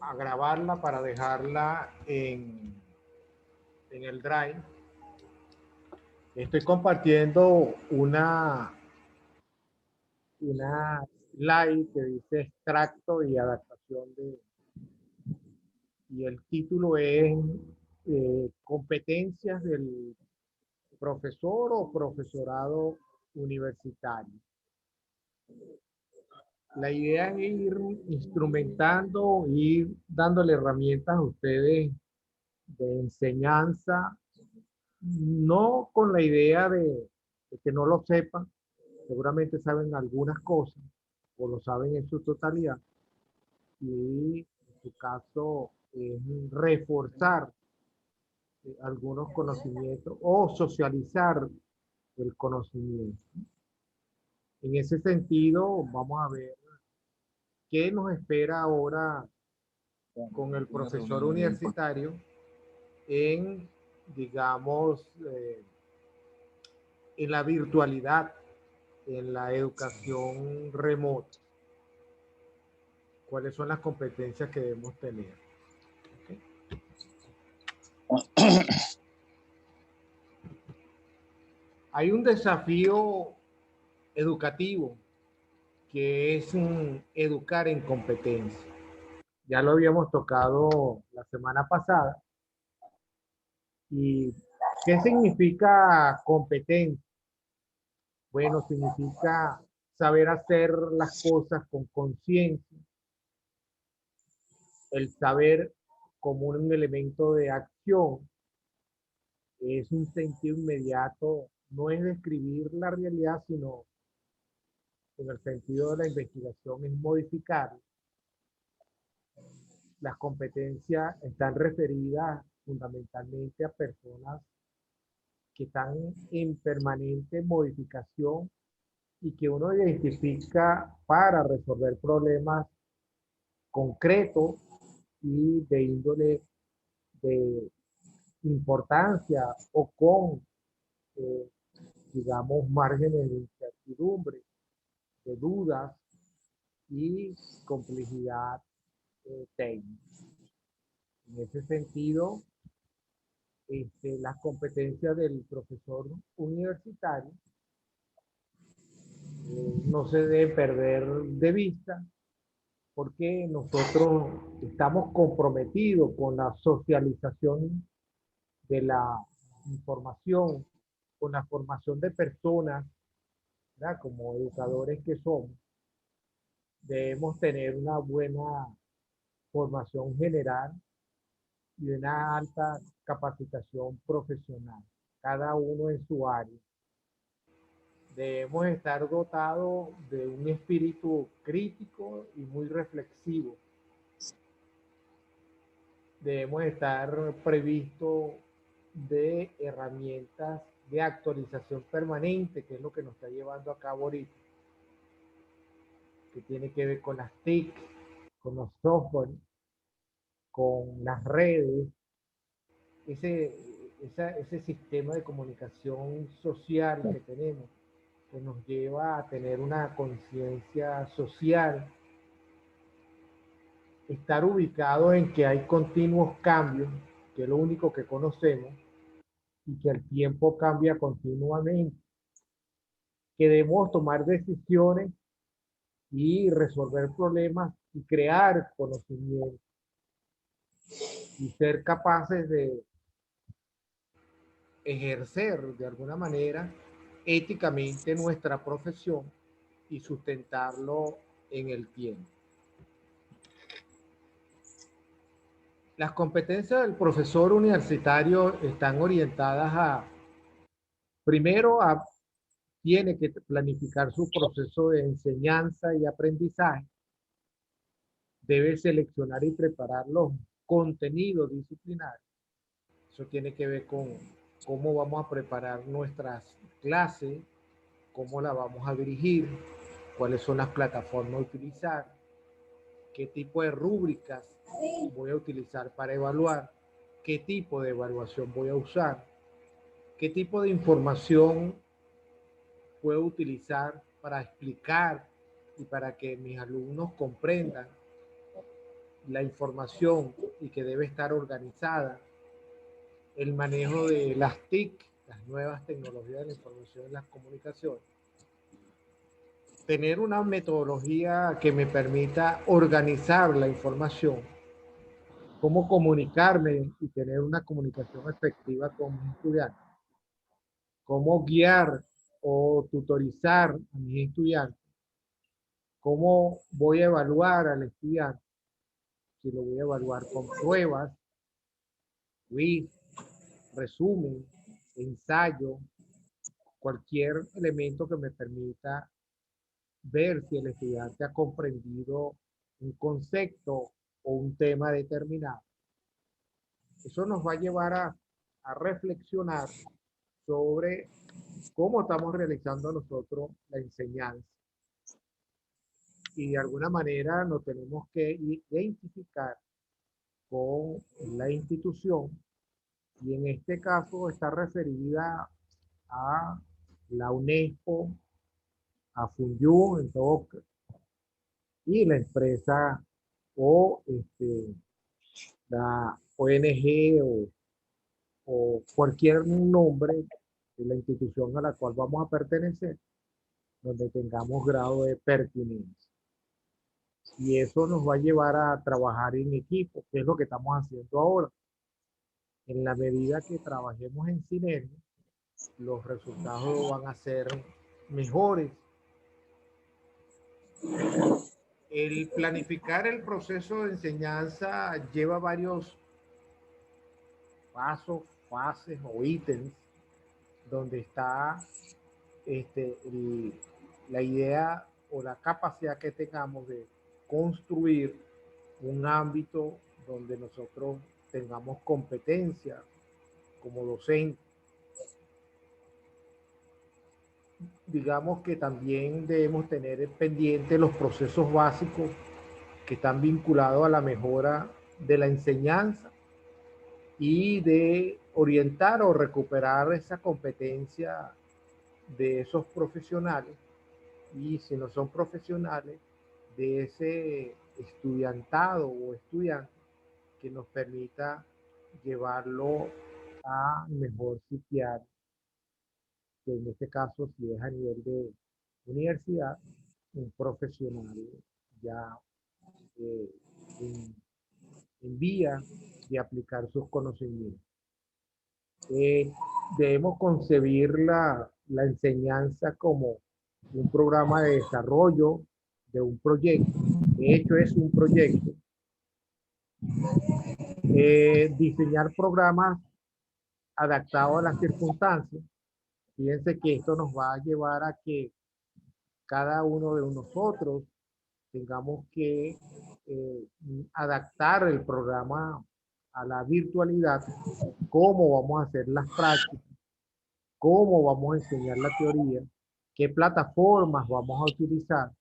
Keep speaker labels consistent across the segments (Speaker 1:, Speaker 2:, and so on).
Speaker 1: a grabarla para dejarla en el Drive. Estoy compartiendo una slide que dice extracto y adaptación y el título es competencias del profesor o profesorado universitario. La idea es ir instrumentando, ir dándole herramientas a ustedes de enseñanza, no con la idea de que no lo sepan, seguramente saben algunas cosas o lo saben en su totalidad, y en su caso es reforzar algunos conocimientos o socializar el conocimiento. En ese sentido, vamos a ver qué nos espera ahora con el profesor universitario en, digamos, en la virtualidad, en la educación remota. ¿Cuáles son las competencias que debemos tener? ¿Okay? Hay un desafío educativo que es educar en competencia. Ya lo habíamos tocado la semana pasada. ¿Y qué significa competencia? Bueno, significa saber hacer las cosas con conciencia, el saber como un elemento de acción, es un sentido inmediato, no es describir la realidad, sino en el sentido de la investigación es modificar. Las competencias están referidas fundamentalmente a personas que están en permanente modificación y que uno identifica para resolver problemas concretos y de índole de importancia o con, eh, digamos, márgenes de incertidumbre, de dudas y complejidad técnica. En ese sentido, las competencias del profesor universitario no se deben perder de vista porque nosotros estamos comprometidos con la socialización de la información, con la formación de personas, ¿verdad? Como educadores que somos, debemos tener una buena formación general y una alta capacitación profesional, cada uno en su área. Debemos estar dotados de un espíritu crítico y muy reflexivo. Debemos estar previstos de herramientas de actualización permanente, que es lo que nos está llevando a cabo ahorita, que tiene que ver con las TIC, con los software, con las redes, ese, ese sistema de comunicación social que tenemos, que nos lleva a tener una conciencia social, estar ubicado en que hay continuos cambios, que es lo único que conocemos, y que el tiempo cambia continuamente, que debemos tomar decisiones y resolver problemas y crear conocimiento y ser capaces de ejercer de alguna manera éticamente nuestra profesión y sustentarlo en el tiempo. Las competencias del profesor universitario están orientadas a, primero, tiene que planificar su proceso de enseñanza y aprendizaje, debe seleccionar y preparar los contenidos disciplinarios. Eso tiene que ver con cómo vamos a preparar nuestras clases, cómo la vamos a dirigir, cuáles son las plataformas a utilizar, qué tipo de rúbricas voy a utilizar para evaluar, qué tipo de evaluación voy a usar, qué tipo de información puedo utilizar para explicar y para que mis alumnos comprendan la información y que debe estar organizada, el manejo de las TIC, las nuevas tecnologías de la información y las comunicaciones, tener una metodología que me permita organizar la información, cómo comunicarme y tener una comunicación efectiva con mis estudiantes, cómo guiar o tutorizar a mis estudiantes, cómo voy a evaluar al estudiante, si lo voy a evaluar con pruebas, quiz, resumen, ensayo, cualquier elemento que me permita ver si el estudiante ha comprendido un concepto o un tema determinado. Eso nos va a llevar a reflexionar sobre cómo estamos realizando nosotros la enseñanza. Y de alguna manera nos tenemos que identificar con la institución, y en este caso está referida a la UNESCO, a FUNYU en todo, y la empresa o la ONG o cualquier nombre de la institución a la cual vamos a pertenecer, donde tengamos grado de pertinencia. Y eso nos va a llevar a trabajar en equipo, que es lo que estamos haciendo ahora. En la medida que trabajemos en sinergia, los resultados van a ser mejores. El planificar el proceso de enseñanza lleva varios pasos, fases o ítems, donde está la idea o la capacidad que tengamos de construir un ámbito donde nosotros tengamos competencia como docente. Digamos que también debemos tener pendiente los procesos básicos que están vinculados a la mejora de la enseñanza y de orientar o recuperar esa competencia de esos profesionales, y si no son profesionales, de ese estudiantado o estudiante que nos permita llevarlo a mejor sitiar, que en este caso si es a nivel de universidad, un profesional ya eh, en, en vía de aplicar sus conocimientos. Eh, Debemos concebir la enseñanza como un programa de desarrollo de un proyecto. De hecho, es un proyecto. Diseñar programas adaptados a las circunstancias. Fíjense que esto nos va a llevar a que cada uno de nosotros tengamos que adaptar el programa a la virtualidad, cómo vamos a hacer las prácticas, cómo vamos a enseñar la teoría, qué plataformas vamos a utilizar,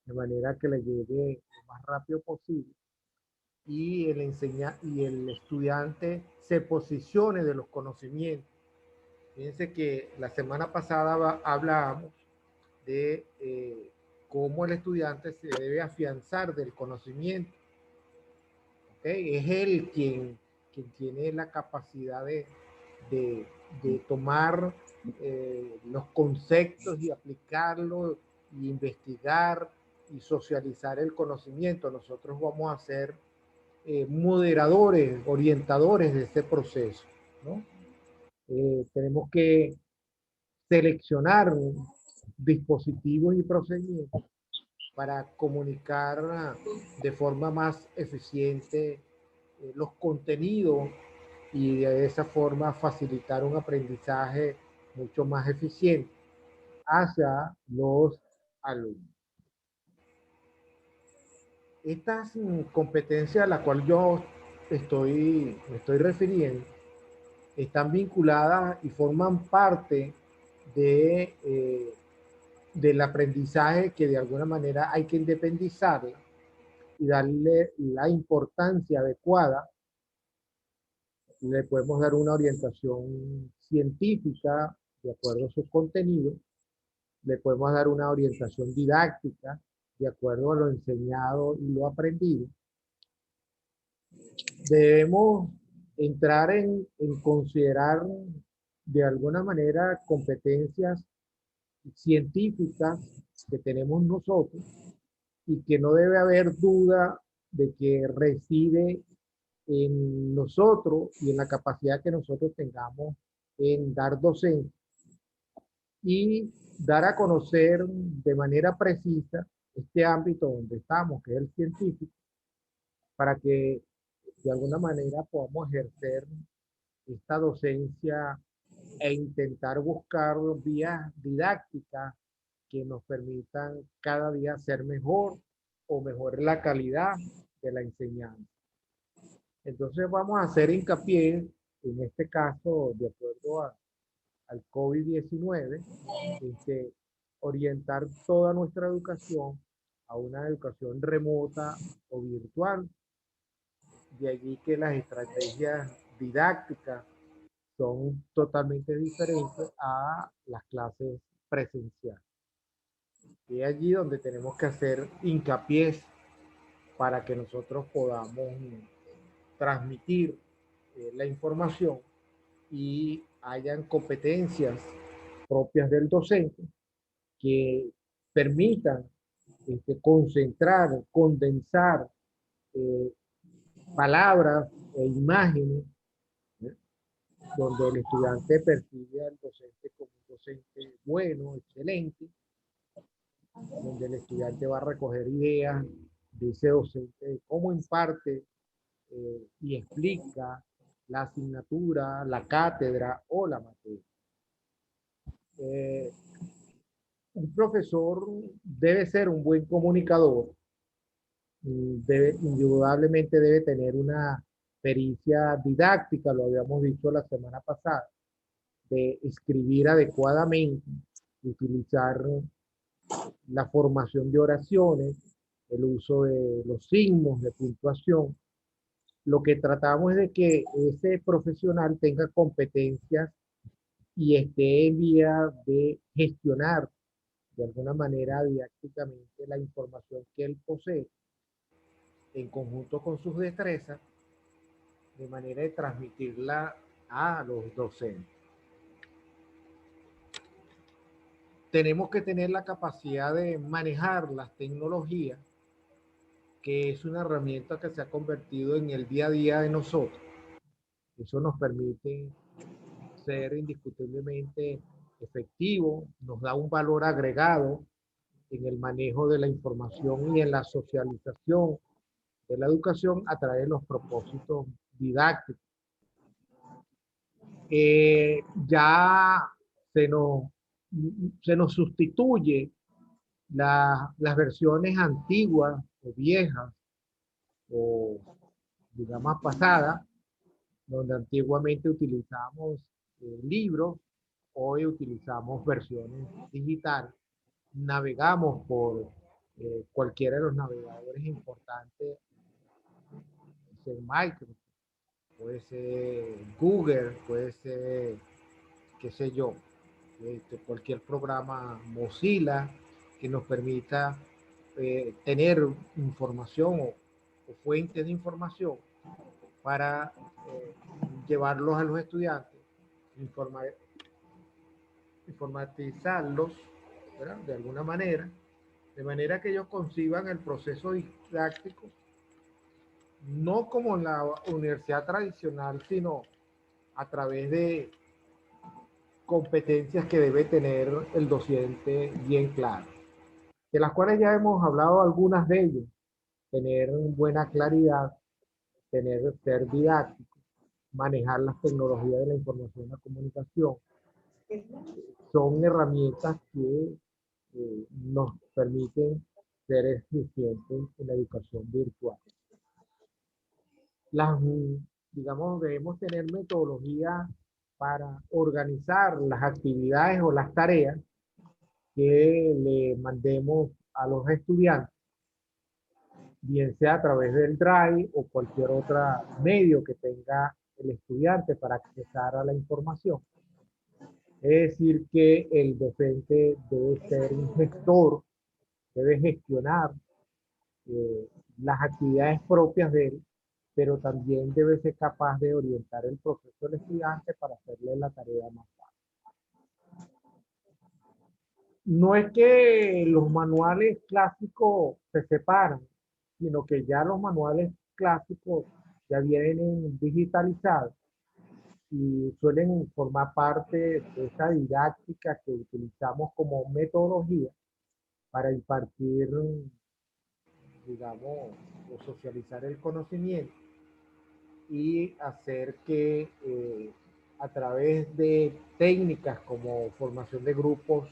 Speaker 1: de manera que le llegue lo más rápido posible y y el estudiante se posicione de los conocimientos. Fíjense que la semana pasada hablábamos de cómo el estudiante se debe afianzar del conocimiento. ¿Okay? Es él quien tiene la capacidad de tomar los conceptos y aplicarlos y investigar y socializar el conocimiento. Nosotros vamos a ser moderadores, orientadores de este proceso, ¿no? Tenemos que seleccionar dispositivos y procedimientos para comunicar de forma más eficiente los contenidos y de esa forma facilitar un aprendizaje mucho más eficiente hacia los alumnos. Estas competencias a las cuales yo me estoy refiriendo están vinculadas y forman parte de, del aprendizaje, que de alguna manera hay que independizarla y darle la importancia adecuada. Le podemos dar una orientación científica de acuerdo a sus contenidos, le podemos dar una orientación didáctica de acuerdo a lo enseñado y lo aprendido, Debemos entrar en considerar de alguna manera competencias científicas que tenemos nosotros y que no debe haber duda de que reside en nosotros y en la capacidad que nosotros tengamos en dar docencia y dar a conocer de manera precisa este ámbito donde estamos, que es el científico, para que de alguna manera podamos ejercer esta docencia e intentar buscar vías didácticas que nos permitan cada día ser mejor o mejorar la calidad de la enseñanza. Entonces vamos a hacer hincapié, en este caso, de acuerdo al COVID-19, orientar toda nuestra educación a una educación remota o virtual. De allí que las estrategias didácticas son totalmente diferentes a las clases presenciales. Y es allí donde tenemos que hacer hincapié para que nosotros podamos transmitir la información y hayan competencias propias del docente que permitan concentrar, condensar eh, palabras e imágenes, ¿eh? Donde el estudiante percibe al docente como un docente bueno, excelente, donde el estudiante va a recoger ideas de ese docente, de cómo imparte y explica la asignatura, la cátedra o la materia. Eh, un profesor debe ser un buen comunicador, indudablemente debe tener una pericia didáctica, lo habíamos dicho la semana pasada, de escribir adecuadamente, utilizar la formación de oraciones, el uso de los signos de puntuación. Lo que tratamos es de que ese profesional tenga competencias y esté en vía de gestionar de alguna manera didácticamente la información que él posee en conjunto con sus destrezas, de manera de transmitirla a los docentes. Tenemos que tener la capacidad de manejar las tecnologías, que es una herramienta que se ha convertido en el día a día de nosotros. Eso nos permite ser indiscutiblemente efectivo, nos da un valor agregado en el manejo de la información y en la socialización de la educación a través de los propósitos didácticos. Ya se nos, se nos sustituye las versiones antiguas o viejas o digamos pasadas, donde antiguamente utilizábamos libros, hoy utilizamos versiones digitales, navegamos por cualquiera de los navegadores importantes, puede ser Microsoft, puede ser Google, puede ser, qué sé yo, cualquier programa Mozilla que nos permita tener información o fuentes de información para llevarlos a los estudiantes, informatizarlos, ¿verdad? De alguna manera, de manera que ellos conciban el proceso didáctico no como en la universidad tradicional, sino a través de competencias que debe tener el docente bien claras, de las cuales ya hemos hablado algunas de ellas: tener buena claridad, ser didáctico, manejar las tecnologías de la información y la comunicación. Son herramientas que nos permiten ser eficientes en la educación virtual. Las, digamos, debemos tener metodologías para organizar las actividades o las tareas que le mandemos a los estudiantes, bien sea a través del Drive o cualquier otro medio que tenga el estudiante para accesar a la información. Es decir, que el docente debe ser un gestor, debe gestionar las actividades propias de él pero también debe ser capaz de orientar el proceso del estudiante para hacerle la tarea más fácil. No es que los manuales clásicos se separan, sino que ya los manuales clásicos ya vienen digitalizados y suelen formar parte de esa didáctica que utilizamos como metodología para impartir, digamos, o socializar el conocimiento y hacer que a través de técnicas como formación de grupos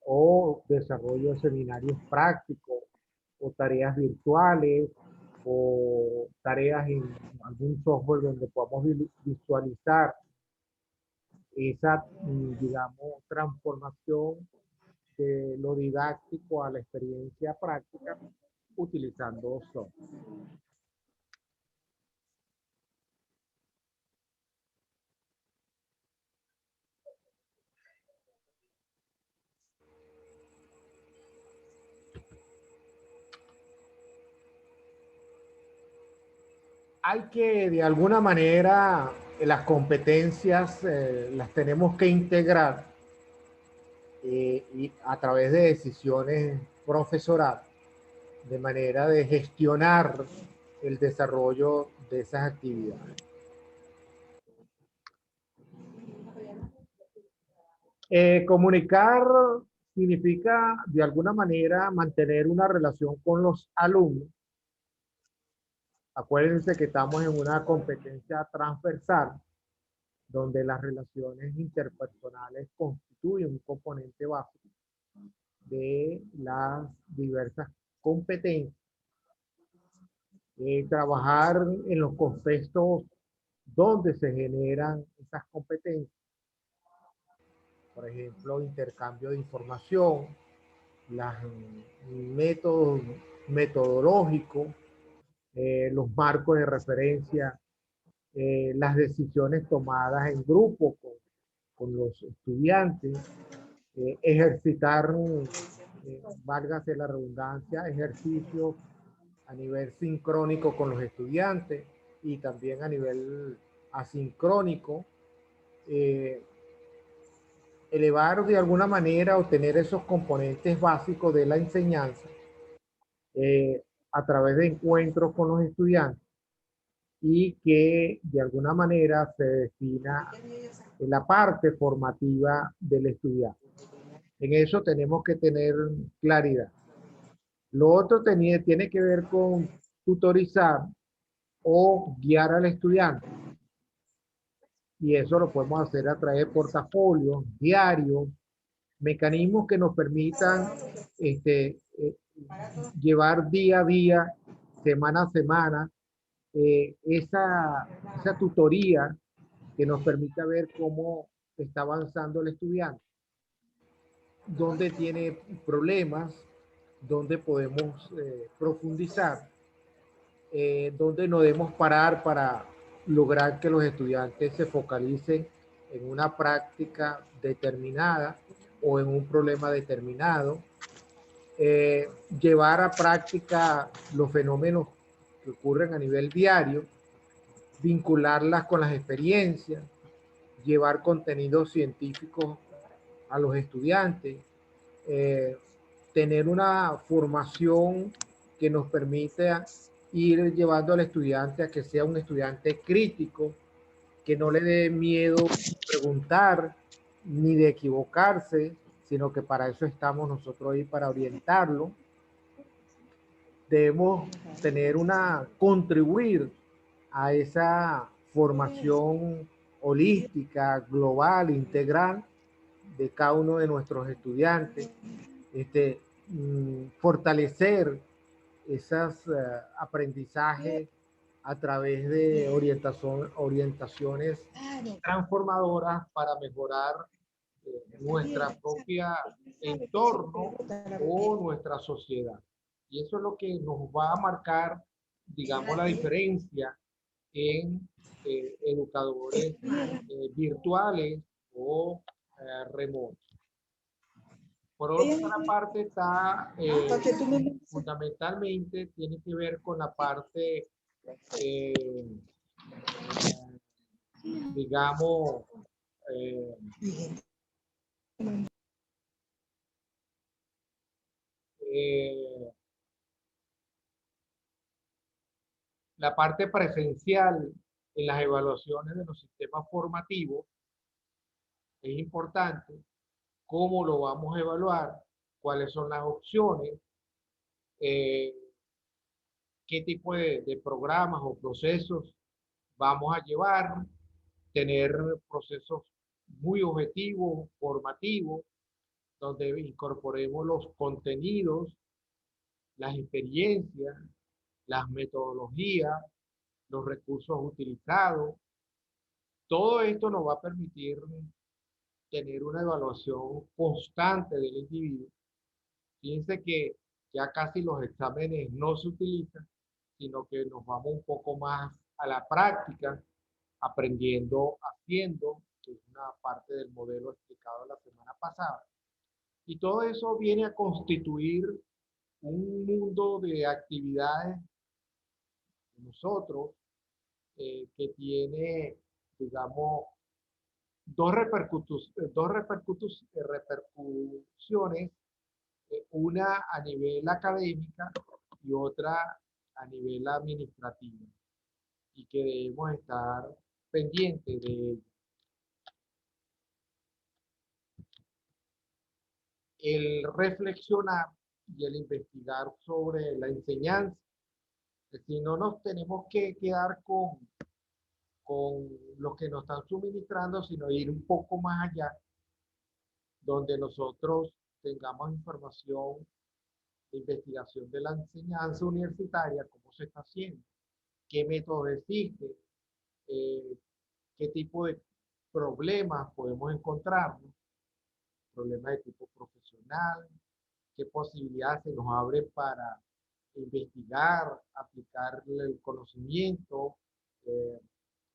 Speaker 1: o desarrollo de seminarios prácticos o tareas virtuales o tareas en algún software donde podamos visualizar esa, digamos, transformación de lo didáctico a la experiencia práctica utilizando software. Hay que, de alguna manera, las competencias las tenemos que integrar y a través de decisiones profesorales, de manera de gestionar el desarrollo de esas actividades. Comunicar significa, de alguna manera, mantener una relación con los alumnos. Acuérdense que estamos en una competencia transversal, donde las relaciones interpersonales constituyen un componente básico de las diversas competencias. Trabajar en los contextos donde se generan esas competencias, por ejemplo, intercambio de información, los métodos metodológicos, los marcos de referencia, las decisiones tomadas en grupo con los estudiantes, ejercitar, válgase la redundancia, ejercicios a nivel sincrónico con los estudiantes y también a nivel asincrónico, eh, elevar de alguna manera o tener esos componentes básicos de la enseñanza a través de encuentros con los estudiantes y que de alguna manera se defina la parte formativa del estudiante. En eso tenemos que tener claridad. Lo otro tiene que ver con tutorizar o guiar al estudiante. Y eso lo podemos hacer a través de portafolios, diarios, mecanismos que nos permitan llevar día a día, semana a semana, esa tutoría que nos permita ver cómo está avanzando el estudiante, dónde tiene problemas, dónde podemos profundizar, dónde nos debemos parar para lograr que los estudiantes se focalicen en una práctica determinada o en un problema determinado, llevar a práctica los fenómenos que ocurren a nivel diario, vincularlas con las experiencias, llevar contenidos científicos a los estudiantes, eh, tener una formación que nos permita ir llevando al estudiante a que sea un estudiante crítico, que no le dé miedo preguntar ni de equivocarse, sino que para eso estamos nosotros ahí, para orientarlo. Debemos contribuir a esa formación holística, global, integral de cada uno de nuestros estudiantes, fortalecer esos aprendizajes a través de orientaciones transformadoras para mejorar nuestra propia entorno o nuestra sociedad. Y eso es lo que nos va a marcar, digamos, la diferencia en educadores virtuales o remotos. Por otra parte está, fundamentalmente, tiene que ver con la parte eh, digamos, eh, eh, la parte presencial en las evaluaciones de los sistemas formativos es importante, cómo lo vamos a evaluar, cuáles son las opciones, eh, qué tipo de programas o procesos vamos a llevar, tener procesos muy objetivos, formativos, donde incorporemos los contenidos, las experiencias, las metodologías, los recursos utilizados. Todo esto nos va a permitir tener una evaluación constante del individuo. Fíjense que ya casi los exámenes no se utilizan, sino que nos vamos un poco más a la práctica, aprendiendo, haciendo, que es una parte del modelo explicado la semana pasada. Y todo eso viene a constituir un mundo de actividades de nosotros que tiene, digamos, repercusiones, una a nivel académica y otra a nivel administrativo, y que debemos estar pendientes de ello. El reflexionar y el investigar sobre la enseñanza, si no nos tenemos que quedar con lo que nos están suministrando, sino ir un poco más allá, donde nosotros tengamos información de investigación de la enseñanza universitaria, cómo se está haciendo, qué métodos existen, eh, qué tipo de problemas podemos encontrarnos, problemas de tipo profesional, qué posibilidades se nos abre para investigar, aplicar el conocimiento, eh,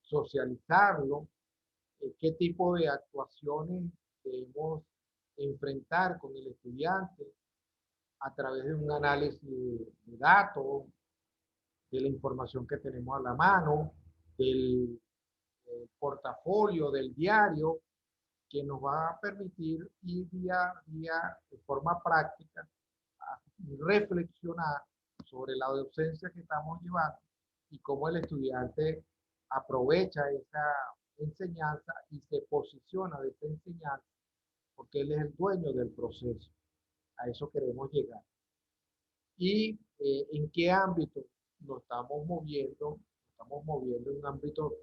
Speaker 1: socializarlo, qué tipo de actuaciones debemos enfrentar con el estudiante a través de un análisis de datos, de la información que tenemos a la mano, del portafolio, del diario, que nos va a permitir ir día a día de forma práctica a reflexionar sobre la docencia que estamos llevando y cómo el estudiante aprovecha esa enseñanza y se posiciona de esa enseñanza, porque él es el dueño del proceso. A eso queremos llegar. Y en qué ámbito nos estamos moviendo. Estamos moviendo en un ámbito,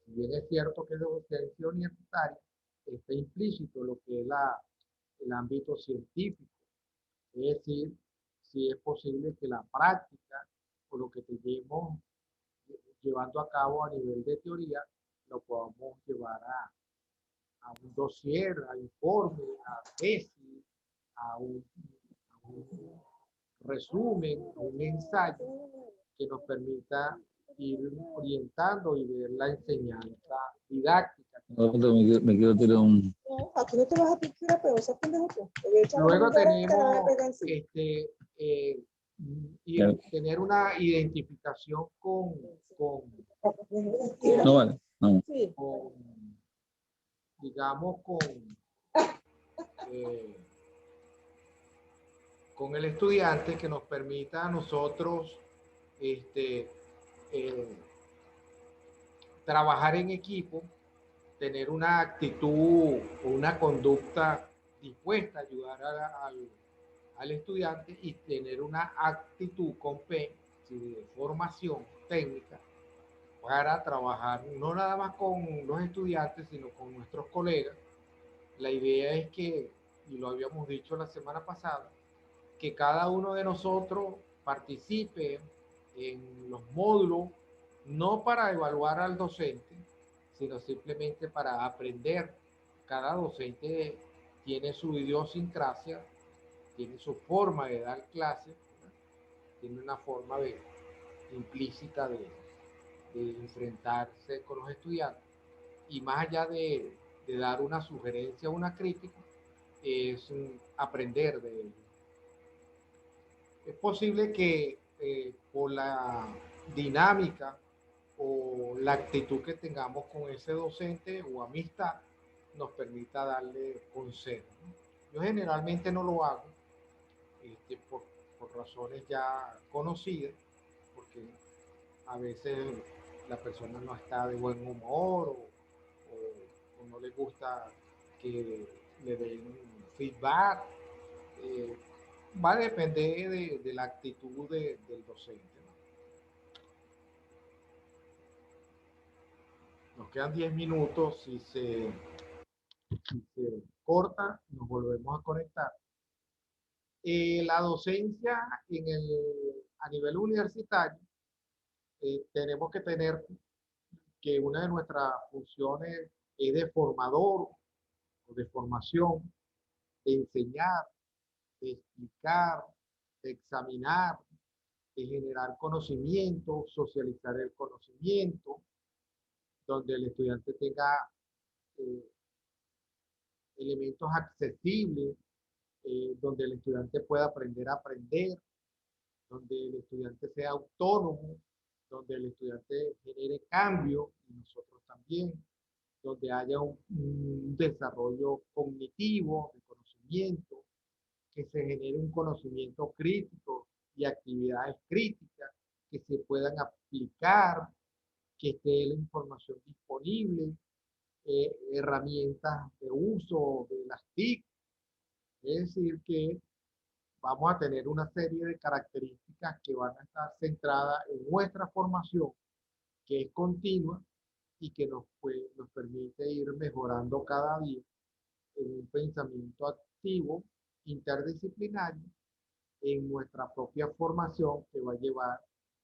Speaker 1: si bien es cierto que es de docencia universitaria, está implícito lo que es el ámbito científico. Es decir, si es posible que la práctica o lo que tenemos llevando a cabo a nivel de teoría lo podamos llevar a un dossier, a informe, a tesis, a un resumen, un ensayo que nos permita ir orientando y ver la enseñanza didáctica.
Speaker 2: Me quiero tirar un...
Speaker 3: No, aquí no te vas a tirar, pero esa pendejo tú.
Speaker 1: Luego tenemos tener una identificación
Speaker 2: No vale, no.
Speaker 1: con digamos, eh, con el estudiante, que nos permita a nosotros eh, trabajar en equipo, tener una actitud o una conducta dispuesta a ayudar al estudiante y tener una actitud con P, de formación técnica, para trabajar no nada más con los estudiantes, sino con nuestros colegas. La idea es que, y lo habíamos dicho la semana pasada, que cada uno de nosotros participe en los módulos, no para evaluar al docente, sino simplemente para aprender. Cada docente tiene su idiosincrasia, tiene su forma de dar clases, tiene una forma implícita de enfrentarse con los estudiantes. Y más allá de dar una sugerencia o una crítica, es aprender de ellos. Es posible que por la dinámica o la actitud que tengamos con ese docente o amistad nos permita darle consejo, ¿no? Yo generalmente no lo hago por razones ya conocidas, porque a veces la persona no está de buen humor o no le gusta que le den feedback. eh, Va a depender de la actitud del docente, ¿no? Nos quedan 10 minutos. Si se corta, nos volvemos a conectar. La docencia a nivel universitario, tenemos que tener que una de nuestras funciones es de formador o de formación, de enseñar, de explicar, de examinar, de generar conocimiento, socializar el conocimiento, donde el estudiante tenga eh, elementos accesibles, donde el estudiante pueda aprender a aprender, donde el estudiante sea autónomo, donde el estudiante genere cambio, y nosotros también, donde haya un desarrollo cognitivo, de conocimiento, que se genere un conocimiento crítico y actividades críticas que se puedan aplicar, que esté la información disponible, herramientas de uso de las TIC, es decir, que vamos a tener una serie de características que van a estar centradas en nuestra formación, que es continua y que nos permite ir mejorando cada día en un pensamiento activo, interdisciplinario, en nuestra propia formación que va a llevar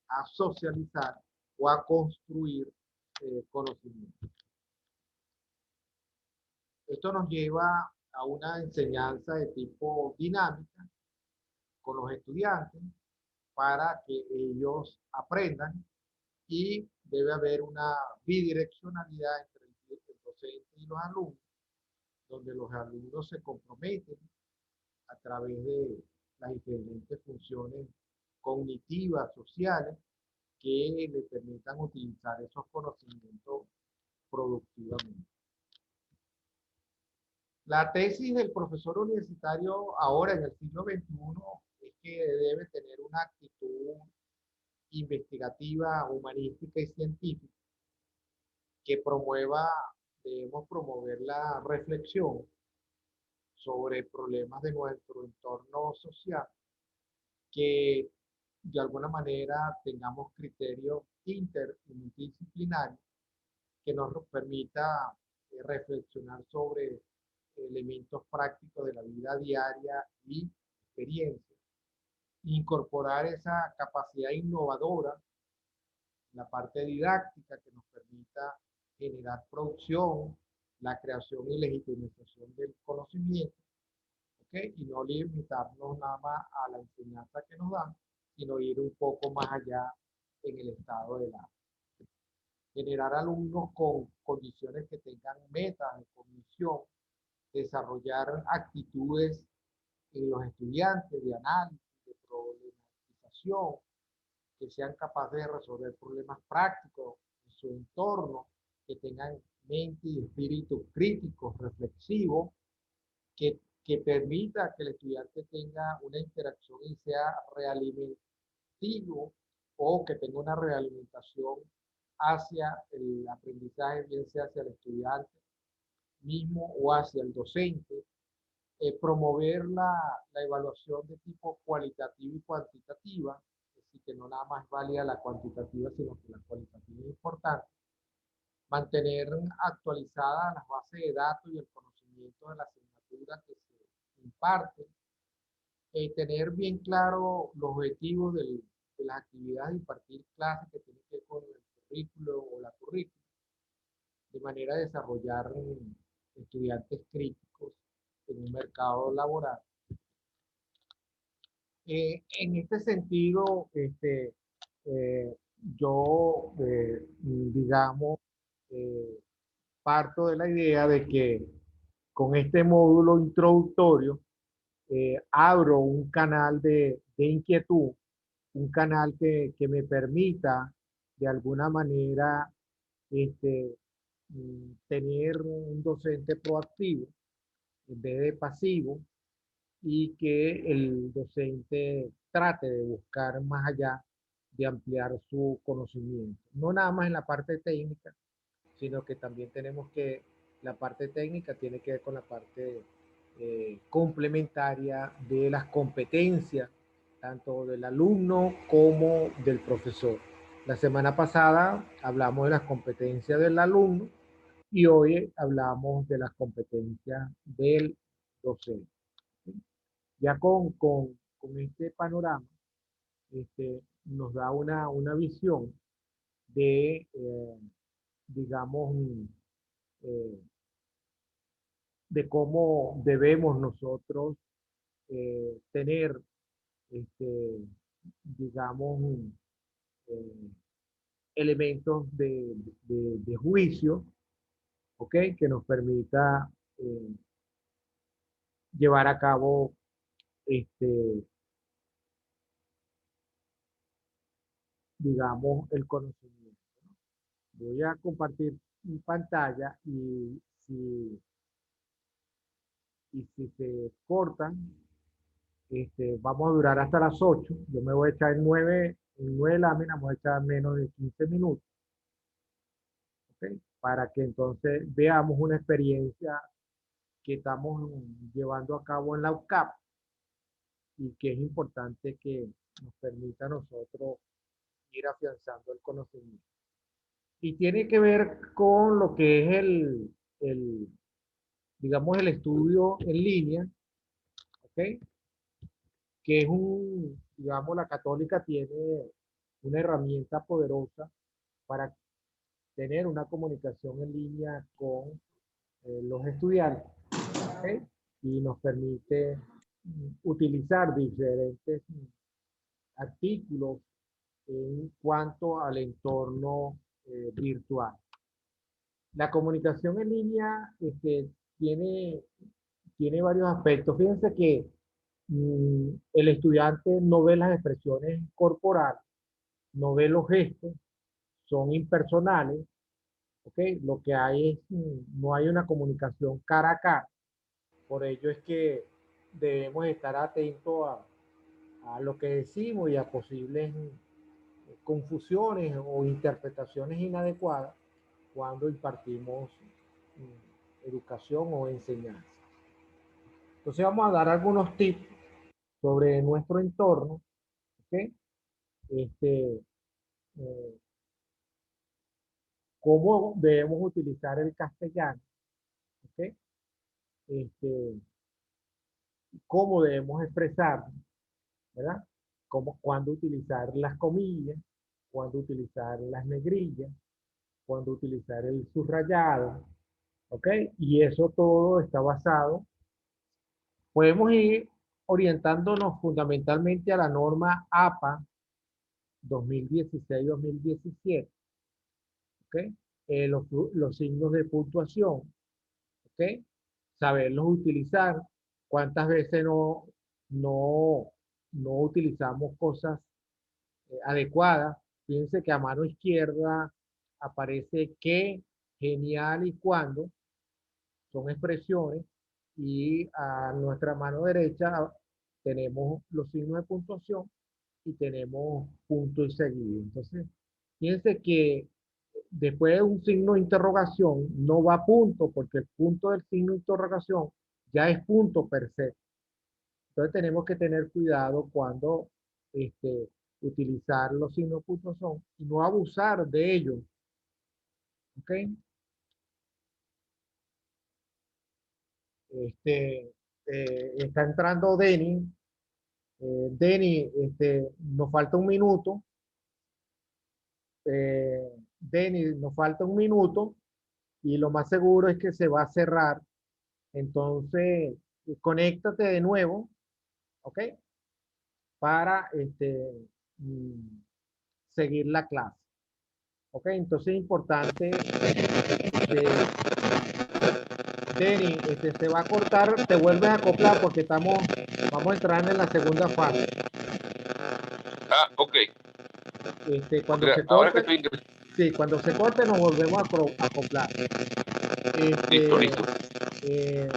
Speaker 1: a socializar o a construir conocimiento. Esto nos lleva a una enseñanza de tipo dinámica con los estudiantes para que ellos aprendan, y debe haber una bidireccionalidad entre el docente y los alumnos, donde los alumnos se comprometen a través de las diferentes funciones cognitivas, sociales, que le permitan utilizar esos conocimientos productivamente. La tesis del profesor universitario ahora en el siglo XXI es que debe tener una actitud investigativa, humanística y científica que debemos promover la reflexión sobre problemas de nuestro entorno social, que de alguna manera tengamos criterios interdisciplinarios que nos permita reflexionar sobre elementos prácticos de la vida diaria y experiencias, incorporar esa capacidad innovadora, la parte didáctica que nos permita generar producción, la creación y legitimización del conocimiento, ¿ok? Y no limitarnos nada más a la enseñanza que nos dan, sino ir un poco más allá en el estado del arte. Generar alumnos con condiciones que tengan metas de cognición, desarrollar actitudes en los estudiantes de análisis, de problematización, que sean capaces de resolver problemas prácticos en su entorno, que tengan mente y espíritu crítico, reflexivo, que permita que el estudiante tenga una interacción y sea realimentativo, o que tenga una realimentación hacia el aprendizaje, bien sea hacia el estudiante mismo o hacia el docente. Promover la evaluación de tipo cualitativa y cuantitativa, es decir, que no nada más es válida la cuantitativa, sino que la cualitativa es importante. Mantener actualizadas las bases de datos y el conocimiento de la asignatura que se imparte. Tener bien claro los objetivos de las actividades de impartir clases que tienen que ver con el currículo o la currícula, de manera de desarrollar estudiantes críticos en un mercado laboral. En este sentido, yo, digamos, eh, parto de la idea de que con este módulo introductorio abro un canal de inquietud, un canal que me permita de alguna manera tener un docente proactivo en vez de pasivo y que el docente trate de buscar más allá, de ampliar su conocimiento. No nada más en la parte técnica, sino que también tenemos que, la parte técnica tiene que ver con la parte complementaria de las competencias, tanto del alumno como del profesor. La semana pasada hablamos de las competencias del alumno y hoy hablamos de las competencias del docente. Ya con este panorama, nos da una visión de, digamos, eh, de cómo debemos nosotros tener, digamos, eh, elementos de juicio, ¿ok? Que nos permita llevar a cabo, digamos, el conocimiento. Voy a compartir mi pantalla y si se cortan, vamos a durar hasta las 8. Yo me voy a echar en 9 láminas, vamos a echar menos de 15 minutos, ¿ok? Para que entonces veamos una experiencia que estamos llevando a cabo en la UCAP y que es importante que nos permita a nosotros ir afianzando el conocimiento. Y tiene que ver con lo que es digamos, el estudio en línea, ¿ok? Que es digamos, la Católica tiene una herramienta poderosa para tener una comunicación en línea con los estudiantes, ¿ok? Y nos permite utilizar diferentes artículos en cuanto al entorno virtual. La comunicación en línea tiene, tiene varios aspectos. Fíjense que el estudiante no ve las expresiones corporales, no ve los gestos, son impersonales, ¿ok? Lo que hay es, no hay una comunicación cara a cara. Por ello es que debemos estar atentos a lo que decimos y a posibles confusiones o interpretaciones inadecuadas cuando impartimos educación o enseñanza. Entonces vamos a dar algunos tips sobre nuestro entorno, ¿ok? Eh, cómo debemos utilizar el castellano, ¿ok? Cómo debemos expresar, ¿verdad? Cuándo utilizar las comillas, cuándo utilizar las negrillas, cuándo utilizar el subrayado, ¿ok? Y eso todo está basado, podemos ir orientándonos fundamentalmente a la norma APA 2016-2017, ¿ok? Los signos de puntuación, ¿ok? Saberlos utilizar, cuántas veces no, no utilizamos cosas adecuadas. Fíjense que a mano izquierda aparece qué, genial y cuándo, son expresiones, y a nuestra mano derecha tenemos los signos de puntuación y tenemos punto y seguido. Entonces, fíjense que después de un signo de interrogación no va a punto, porque el punto del signo de interrogación ya es punto per se. Entonces tenemos que tener cuidado cuando utilizar los signos de puntuación y no abusar de ellos. ¿Ok? Está entrando Denny. Denny, nos falta un minuto. Denny, nos falta un minuto y lo más seguro es que se va a cerrar. Entonces, conéctate de nuevo, ¿ok? Para mm, seguir la clase. ¿Ok? Entonces es importante, Denny, se va a cortar, te vuelves a acoplar porque vamos a entrar en la segunda fase.
Speaker 4: Ah, ok.
Speaker 1: Cuando se
Speaker 4: Ahora que
Speaker 1: corte,
Speaker 4: estoy ingresando.
Speaker 1: sí, cuando se corte nos volvemos a acoplar.
Speaker 4: Listo, listo.
Speaker 1: Eh,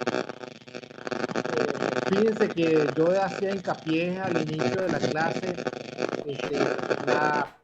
Speaker 1: fíjense que yo hacía hincapié al inicio de la clase, la